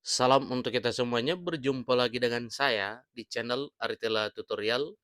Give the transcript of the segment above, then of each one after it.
Salam untuk kita semuanya, berjumpa lagi dengan saya di channel Aritela Tutorial,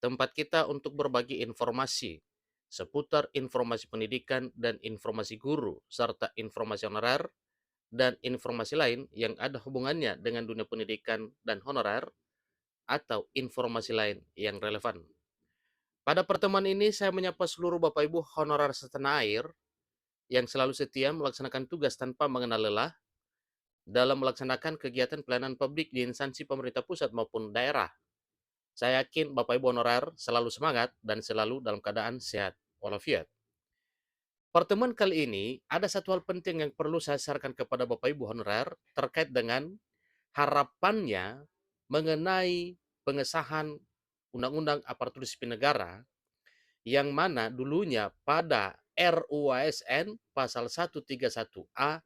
tempat kita untuk berbagi informasi seputar informasi pendidikan dan informasi guru, serta informasi honorer dan informasi lain yang ada hubungannya dengan dunia pendidikan dan honorer atau informasi lain yang relevan. Pada pertemuan ini saya menyapa seluruh Bapak Ibu honorer setanah air yang selalu setia melaksanakan tugas tanpa mengenal lelah dalam melaksanakan kegiatan pelayanan publik di instansi pemerintah pusat maupun daerah. Saya yakin Bapak Ibu honorer selalu semangat dan selalu dalam keadaan sehat walafiat. Pertemuan kali ini ada satu hal penting yang perlu saya sarankan kepada Bapak Ibu honorer terkait dengan harapannya mengenai pengesahan Undang-Undang Aparatur Sipil Negara yang mana dulunya pada RUASN pasal 131A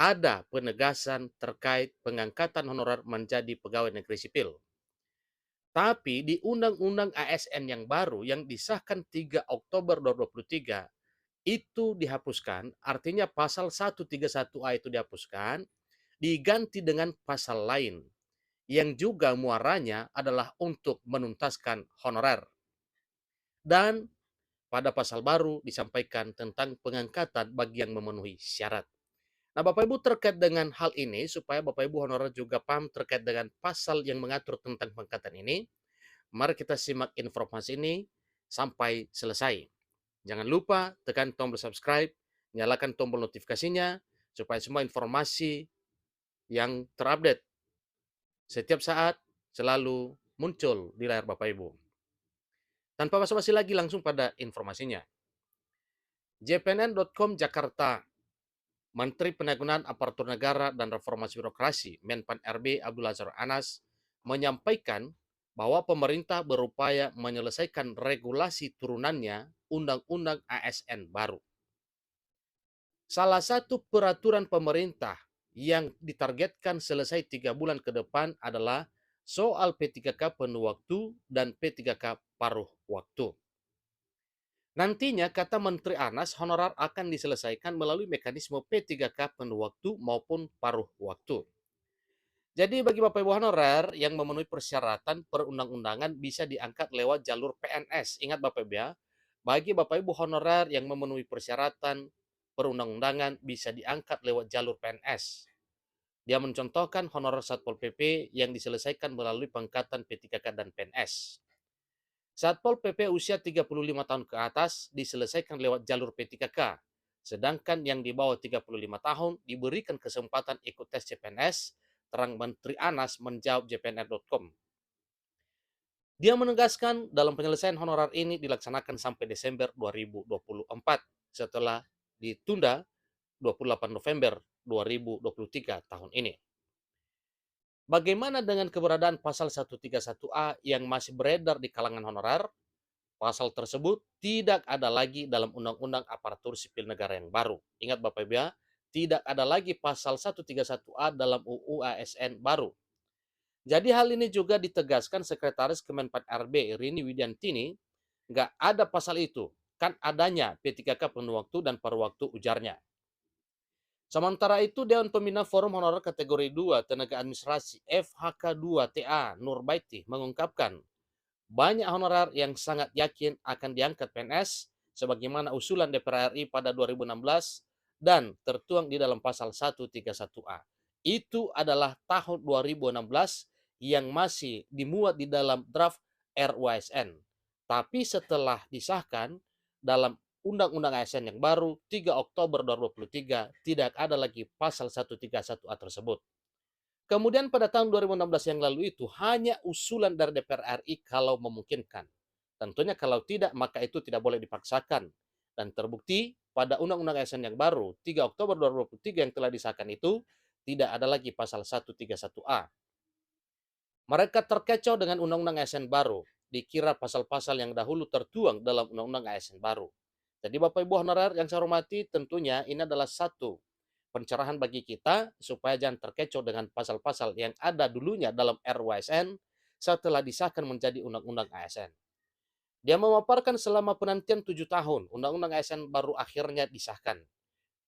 ada penegasan terkait pengangkatan honorer menjadi pegawai negeri sipil. Tapi di Undang-Undang ASN yang baru yang disahkan 3 Oktober 2023 itu dihapuskan, artinya pasal 131A itu dihapuskan, diganti dengan pasal lain yang juga muaranya adalah untuk menuntaskan honorer. Dan pada pasal baru disampaikan tentang pengangkatan bagi yang memenuhi syarat. Nah, Bapak Ibu terkait dengan hal ini, supaya Bapak Ibu honorer juga paham terkait dengan pasal yang mengatur tentang pengangkatan ini, mari kita simak informasi ini sampai selesai. Jangan lupa tekan tombol subscribe, nyalakan tombol notifikasinya, supaya semua informasi yang terupdate setiap saat selalu muncul di layar Bapak Ibu. Tanpa basa-basi lagi langsung pada informasinya. jpnn.com Jakarta, Menteri Penanggulangan Aparatur Negara dan Reformasi Birokrasi Menpan RB Abdul Azhar Anas menyampaikan bahwa pemerintah berupaya menyelesaikan regulasi turunannya Undang-Undang ASN baru. Salah satu peraturan pemerintah yang ditargetkan selesai 3 bulan ke depan adalah soal P3K penuh waktu dan P3K paruh waktu. Nantinya, kata Menteri Anas, honorer akan diselesaikan melalui mekanisme P3K penuh waktu maupun paruh waktu. Jadi bagi Bapak Ibu honorer yang memenuhi persyaratan perundang-undangan bisa diangkat lewat jalur PNS. Ingat Bapak Ibu ya, bagi Bapak Ibu honorer yang memenuhi persyaratan perundang-undangan bisa diangkat lewat jalur PNS. Dia mencontohkan honorer Satpol PP yang diselesaikan melalui pengangkatan P3K dan PNS. Satpol PP usia 35 tahun ke atas diselesaikan lewat jalur P3K, sedangkan yang di bawah 35 tahun diberikan kesempatan ikut tes CPNS, terang Menteri Anas menjawab jpnr.com. Dia menegaskan dalam penyelesaian honorer ini dilaksanakan sampai Desember 2024 setelah ditunda 28 November 2023 tahun ini. Bagaimana dengan keberadaan pasal 131A yang masih beredar di kalangan honorer? Pasal tersebut tidak ada lagi dalam Undang-Undang Aparatur Sipil Negara yang baru. Ingat Bapak Ibu ya, tidak ada lagi pasal 131A dalam UU ASN baru. Jadi hal ini juga ditegaskan Sekretaris Kemenpan RB Rini Widiantini, nggak ada pasal itu, kan adanya P3K penuh waktu dan paruh waktu, ujarnya. Sementara itu, Dewan Pembina Forum Honorer Kategori 2 Tenaga Administrasi FHK2 TA Nurbaiti mengungkapkan banyak honorer yang sangat yakin akan diangkat PNS sebagaimana usulan DPR RI pada 2016 dan tertuang di dalam pasal 131A. Itu adalah tahun 2016 yang masih dimuat di dalam draft RUASN. Tapi setelah disahkan dalam Undang-Undang ASN yang baru 3 Oktober 2023 tidak ada lagi pasal 131A tersebut. Kemudian pada tahun 2016 yang lalu itu hanya usulan dari DPR RI kalau memungkinkan. Tentunya kalau tidak maka itu tidak boleh dipaksakan. Dan terbukti pada Undang-Undang ASN yang baru 3 Oktober 2023 yang telah disahkan itu tidak ada lagi pasal 131A. Mereka terkecoh dengan Undang-Undang ASN baru, dikira pasal-pasal yang dahulu tertuang dalam Undang-Undang ASN baru. Jadi Bapak Ibu honorer yang saya hormati, tentunya ini adalah satu pencerahan bagi kita supaya jangan terkecoh dengan pasal-pasal yang ada dulunya dalam RUASN setelah disahkan menjadi Undang-Undang ASN. Dia memaparkan selama penantian 7 tahun, Undang-Undang ASN baru akhirnya disahkan.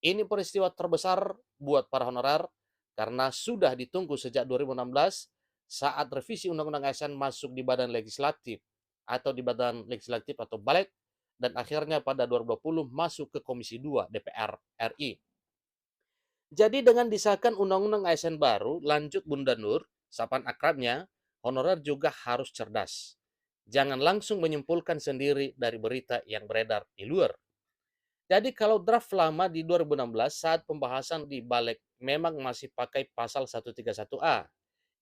Ini peristiwa terbesar buat para honorer karena sudah ditunggu sejak 2016 saat revisi Undang-Undang ASN masuk di badan legislatif atau balik, dan akhirnya pada 2020 masuk ke Komisi 2 DPR RI. Jadi dengan disahkan Undang-Undang ASN baru, lanjut Bunda Nur, sapaan akrabnya, honorer juga harus cerdas. Jangan langsung menyimpulkan sendiri dari berita yang beredar di luar. Jadi kalau draft lama di 2016 saat pembahasan di balik memang masih pakai pasal 131A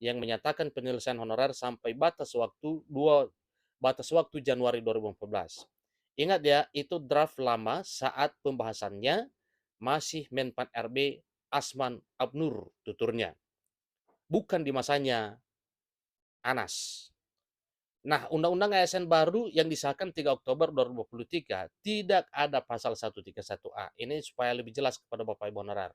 yang menyatakan penyelesaian honorer sampai batas waktu Januari 2014. Ingat ya, itu draft lama saat pembahasannya masih Menpan RB Asman Abnur tuturnya, bukan di masanya Anas. Nah, Undang-Undang ASN baru yang disahkan 3 Oktober 2023 tidak ada pasal 131A. Ini supaya lebih jelas kepada Bapak Ibu honorer.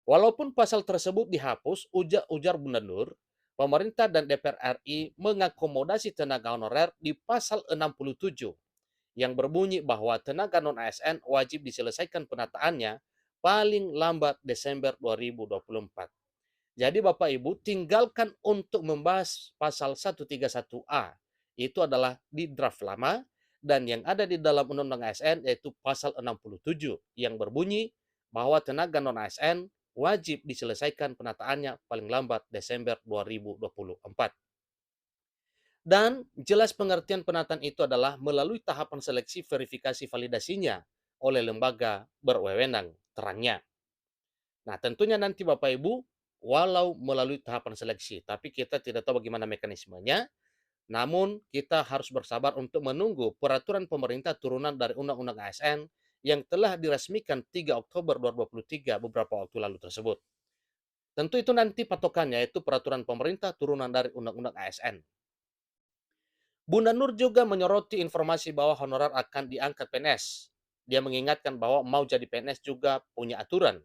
Walaupun pasal tersebut dihapus, ujar Bunda Nur, pemerintah dan DPR RI mengakomodasi tenaga honorer di pasal 67 yang berbunyi bahwa tenaga non-ASN wajib diselesaikan penataannya paling lambat Desember 2024. Jadi Bapak Ibu tinggalkan untuk membahas pasal 131A. Itu adalah di draft lama, dan yang ada di dalam Undang-Undang ASN yaitu pasal 67 yang berbunyi bahwa tenaga non-ASN wajib diselesaikan penataannya paling lambat Desember 2024. Dan jelas pengertian penataan itu adalah melalui tahapan seleksi verifikasi validasinya oleh lembaga berwenang, terangnya. Nah, tentunya nanti Bapak Ibu, walau melalui tahapan seleksi, tapi kita tidak tahu bagaimana mekanismenya, namun kita harus bersabar untuk menunggu peraturan pemerintah turunan dari Undang-Undang ASN yang telah diresmikan 3 Oktober 2023 beberapa waktu lalu tersebut. Tentu itu nanti patokannya yaitu peraturan pemerintah turunan dari Undang-Undang ASN. Bunda Nur juga menyoroti informasi bahwa honorer akan diangkat PNS. Dia mengingatkan bahwa mau jadi PNS juga punya aturan,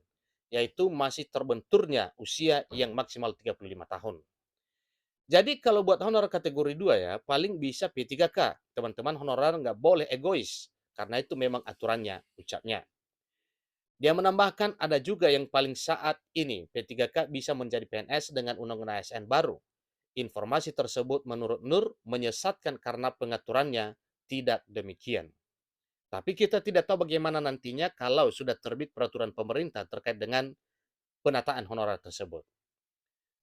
yaitu masih terbenturnya usia yang maksimal 35 tahun. Jadi kalau buat honorer kategori 2 ya, paling bisa P3K. Teman-teman honorer nggak boleh egois, karena itu memang aturannya, ucapnya. Dia menambahkan ada juga yang paling saat ini P3K bisa menjadi PNS dengan Undang-Undang ASN baru. Informasi tersebut menurut Nur menyesatkan karena pengaturannya tidak demikian. Tapi kita tidak tahu bagaimana nantinya kalau sudah terbit peraturan pemerintah terkait dengan penataan honorer tersebut.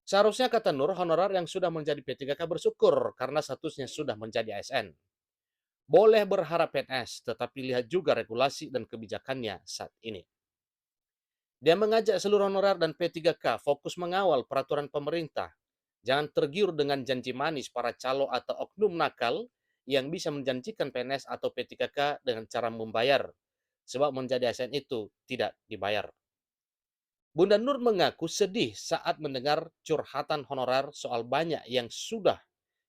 Seharusnya kata Nur, honorer yang sudah menjadi P3K bersyukur karena statusnya sudah menjadi ASN. Boleh berharap PNS, tetapi lihat juga regulasi dan kebijakannya saat ini. Dia mengajak seluruh honorer dan P3K fokus mengawal peraturan pemerintah. Jangan tergiur dengan janji manis para calo atau oknum nakal yang bisa menjanjikan PNS atau P3K dengan cara membayar, sebab menjadi ASN itu tidak dibayar. Bunda Nur mengaku sedih saat mendengar curhatan honorer soal banyak yang sudah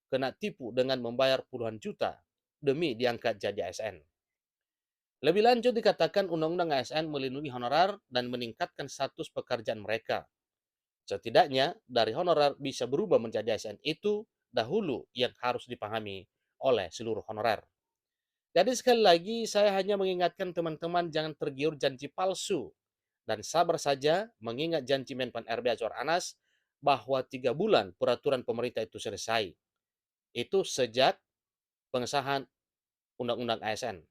kena tipu dengan membayar puluhan juta demi diangkat jadi ASN. Lebih lanjut dikatakan Undang-Undang ASN melindungi honorer dan meningkatkan status pekerjaan mereka. Setidaknya dari honorer bisa berubah menjadi ASN itu dahulu yang harus dipahami oleh seluruh honorer. Jadi sekali lagi saya hanya mengingatkan teman-teman jangan tergiur janji palsu dan sabar saja mengingat janji Menpan RB Azwar Anas bahwa 3 bulan peraturan pemerintah itu selesai. Itu sejak pengesahan Undang-Undang ASN.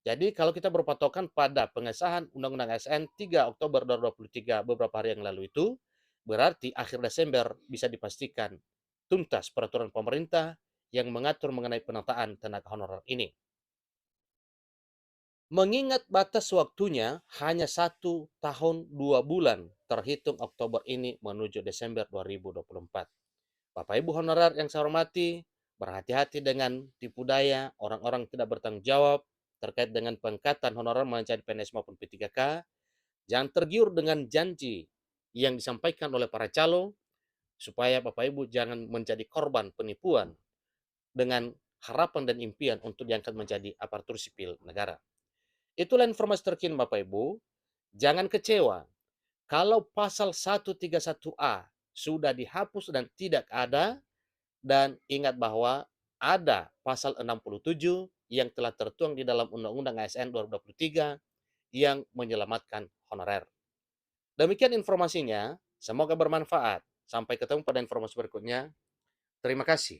Jadi kalau kita berpatokan pada pengesahan Undang-Undang ASN 3 Oktober 2023 beberapa hari yang lalu itu, berarti akhir Desember bisa dipastikan tuntas peraturan pemerintah yang mengatur mengenai penataan tenaga honorer ini. Mengingat batas waktunya hanya 1 tahun 2 bulan terhitung Oktober ini menuju Desember 2024. Bapak Ibu honorer yang saya hormati, berhati-hati dengan tipu daya orang-orang tidak bertanggung jawab terkait dengan pengangkatan honorer menjadi PNS maupun P3K. Jangan tergiur dengan janji yang disampaikan oleh para calo, supaya Bapak Ibu jangan menjadi korban penipuan dengan harapan dan impian untuk diangkat menjadi aparatur sipil negara. Itulah informasi terkini Bapak Ibu. Jangan kecewa kalau pasal 131A sudah dihapus dan tidak ada, dan ingat bahwa ada pasal 67 yang telah tertuang di dalam Undang-Undang ASN 2023 yang menyelamatkan honorer. Demikian informasinya. Semoga bermanfaat. Sampai ketemu pada informasi berikutnya. Terima kasih.